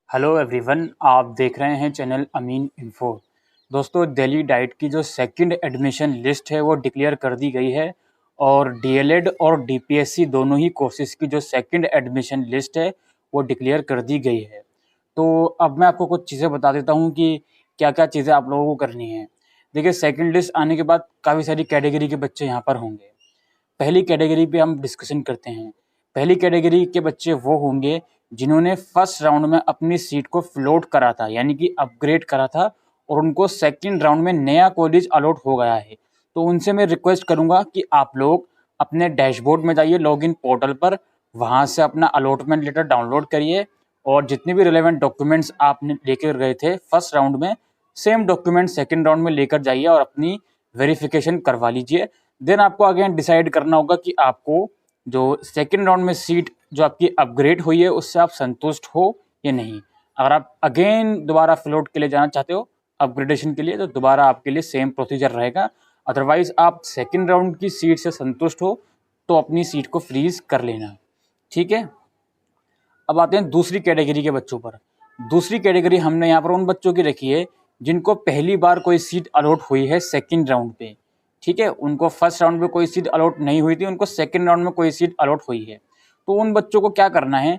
Hello everyone, आप देख रहे हैं चैनल अमीन इन्फो। दोस्तों, दिल्ली डाइट की जो सेकंड एडमिशन लिस्ट है वो डिक्लेयर कर दी गई है और डीएलएड और डीपीएससी दोनों ही कोर्सेज़ की जो सेकंड एडमिशन लिस्ट है वो डिक्लेयर कर दी गई है। तो अब मैं आपको कुछ चीज़ें बता देता हूँ कि क्या क्या चीज़ें आप लोगों को करनी है। देखिए, सेकंड लिस्ट आने के बाद काफ़ी सारी कैटेगरी के बच्चे यहाँ पर होंगे। पहली कैटेगरी पे हम डिस्कशन करते हैं। पहली कैटेगरी के बच्चे वो होंगे जिन्होंने फर्स्ट राउंड में अपनी सीट को फ्लोट करा था, यानी कि अपग्रेड करा था और उनको सेकंड राउंड में नया कॉलेज अलॉट हो गया है। तो उनसे मैं रिक्वेस्ट करूंगा कि आप लोग अपने डैशबोर्ड में जाइए, लॉगिन पोर्टल पर, वहां से अपना अलॉटमेंट लेटर डाउनलोड करिए और जितने भी रिलेवेंट डॉक्यूमेंट्स आपने लेकर गए थे फर्स्ट राउंड में, सेम डॉक्यूमेंट सेकंड राउंड में लेकर जाइए और अपनी वेरिफिकेशन करवा लीजिए। देन आपको अगेन डिसाइड करना होगा कि आपको जो सेकंड राउंड में सीट जो आपकी अपग्रेड हुई है उससे आप संतुष्ट हो या नहीं। अगर आप अगेन दोबारा फ्लोट के लिए जाना चाहते हो अपग्रेडेशन के लिए, तो दोबारा आपके लिए सेम प्रोसीजर रहेगा। अदरवाइज आप सेकंड राउंड की सीट से संतुष्ट हो तो अपनी सीट को फ्रीज कर लेना, ठीक है। अब आते हैं दूसरी कैटेगरी के बच्चों पर। दूसरी कैटेगरी हमने यहाँ पर उन बच्चों की रखी है जिनको पहली बार कोई सीट अलॉट हुई है सेकंड राउंड पे, ठीक है। उनको फर्स्ट राउंड में कोई सीट अलॉट नहीं हुई थी, उनको सेकंड राउंड में कोई सीट अलॉट हुई है। तो उन बच्चों को क्या करना है,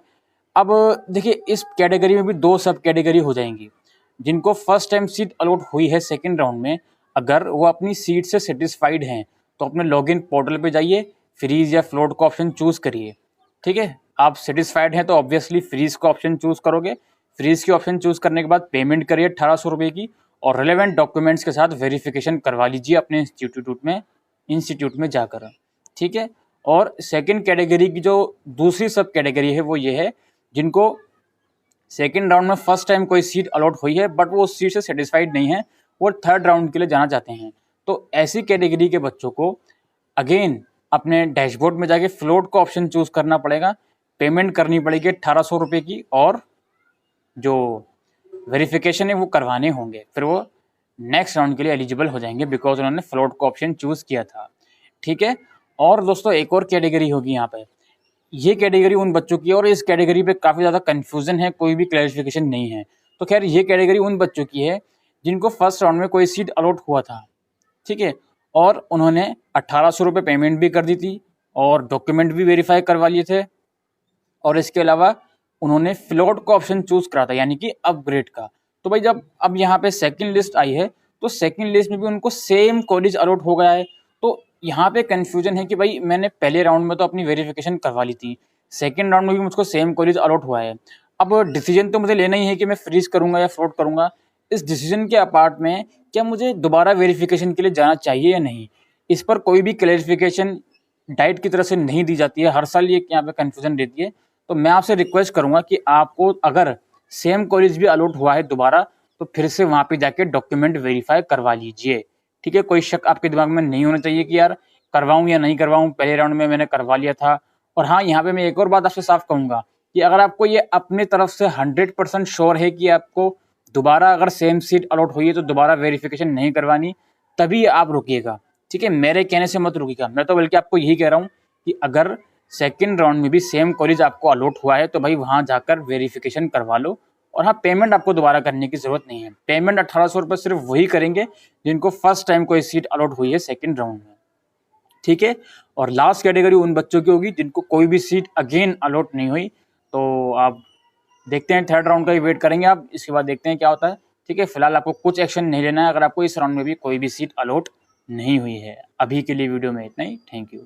अब देखिए इस कैटेगरी में भी दो सब कैटेगरी हो जाएंगी। जिनको फर्स्ट टाइम सीट अलॉट हुई है सेकंड राउंड में, अगर वो अपनी सीट से सेटिस्फाइड हैं तो अपने लॉगिन पोर्टल पे जाइए, फ्रीज या फ्लोट का ऑप्शन चूज करिए, ठीक है। आप सेटिस्फाइड हैं तो ऑब्वियसली फ्रीज का ऑप्शन चूज करोगे। फ्रीज की ऑप्शन चूज करने के बाद पेमेंट करिए 1800 रुपये की और रिलेवेंट डॉक्यूमेंट्स के साथ वेरिफिकेशन करवा लीजिए अपने इंस्टीट्यूट में जाकर, ठीक है। और सेकंड कैटेगरी की जो दूसरी सब कैटेगरी है वो ये है जिनको सेकंड राउंड में फर्स्ट टाइम कोई सीट अलॉट हुई है बट वो उस सीट से सेटिस्फाइड नहीं है, वो थर्ड राउंड के लिए जाना चाहते हैं। तो ऐसी कैटेगरी के बच्चों को अगेन अपने डैशबोर्ड में जाके फ्लोट का ऑप्शन चूज करना पड़ेगा, पेमेंट करनी पड़ेगी 1800 रुपये की और जो वेरिफिकेशन है वो करवाने होंगे, फिर वो नेक्स्ट राउंड के लिए एलिजिबल हो जाएंगे बिकॉज उन्होंने फ्लोट का ऑप्शन चूज किया था, ठीक है। और दोस्तों एक और कैटेगरी होगी यहाँ पे, ये कैटेगरी उन बच्चों की, और इस कैटेगरी पे काफ़ी ज़्यादा कन्फ्यूजन है, कोई भी क्लैरिफिकेशन नहीं है। तो खैर ये कैटेगरी उन बच्चों की है जिनको फर्स्ट राउंड में कोई सीट अलॉट हुआ था, ठीक है, और उन्होंने 1800 रुपये पेमेंट भी कर दी थी और डॉक्यूमेंट भी वेरीफाई करवा लिए थे और इसके अलावा उन्होंने फ्लोट का ऑप्शन चूज करा था, यानी कि अपग्रेड का। तो भाई जब अब यहाँ पे सेकंड लिस्ट आई है तो सेकंड लिस्ट में भी उनको सेम कॉलेज अलॉट हो गया है। तो यहाँ पे कंफ्यूजन है कि भाई मैंने पहले राउंड में तो अपनी वेरिफिकेशन करवा ली थी, सेकंड राउंड में भी मुझको सेम कॉलेज अलॉट हुआ है। अब डिसीजन तो मुझे लेना ही है कि मैं फ्रीज करूंगा या फ्लोट करूंगा। इस डिसीजन के अपार्ट में क्या मुझे दोबारा वेरिफिकेशन के लिए जाना चाहिए या नहीं, इस पर कोई भी क्लैरिफिकेशन डाइट की तरफ से नहीं दी जाती है। हर साल ये यहाँ पे कंफ्यूजन रहती है। तो मैं आपसे रिक्वेस्ट करूंगा कि आपको अगर सेम कॉलेज भी अलॉट हुआ है दोबारा तो फिर से वहां पे जाके डॉक्यूमेंट वेरीफाई करवा लीजिए, ठीक है। कोई शक आपके दिमाग में नहीं होना चाहिए कि यार करवाऊं या नहीं करवाऊं, पहले राउंड में मैंने करवा लिया था। और हाँ, यहाँ पे मैं एक और बात आपसे साफ कहूंगा कि अगर आपको ये अपने तरफ से 100% श्योर है कि आपको दोबारा अगर सेम सीट अलॉट हुई है तो दोबारा वेरिफिकेशन नहीं करवानी, तभी आप रुकिएगा, ठीक है। मेरे कहने से मत रुकिएगा, मैं तो बल्कि आपको यही कह रहा हूँ कि अगर सेकंड राउंड में भी सेम कॉलेज आपको अलॉट हुआ है तो भाई वहां जाकर वेरिफिकेशन करवा लो। और हाँ, पेमेंट आपको दोबारा करने की जरूरत नहीं है। पेमेंट 1800 रुपये सिर्फ वही करेंगे जिनको फर्स्ट टाइम कोई सीट अलॉट हुई है सेकंड राउंड में, ठीक है। और लास्ट कैटेगरी उन बच्चों की होगी जिनको कोई भी सीट अगेन अलॉट नहीं हुई। तो आप देखते हैं, थर्ड राउंड का ही वेट करेंगे आप, इसके बाद देखते हैं क्या होता है, ठीक है। फिलहाल आपको कुछ एक्शन नहीं लेना है अगर आपको इस राउंड में भी कोई भी सीट अलॉट नहीं हुई है। अभी के लिए वीडियो में इतना ही, थैंक यू।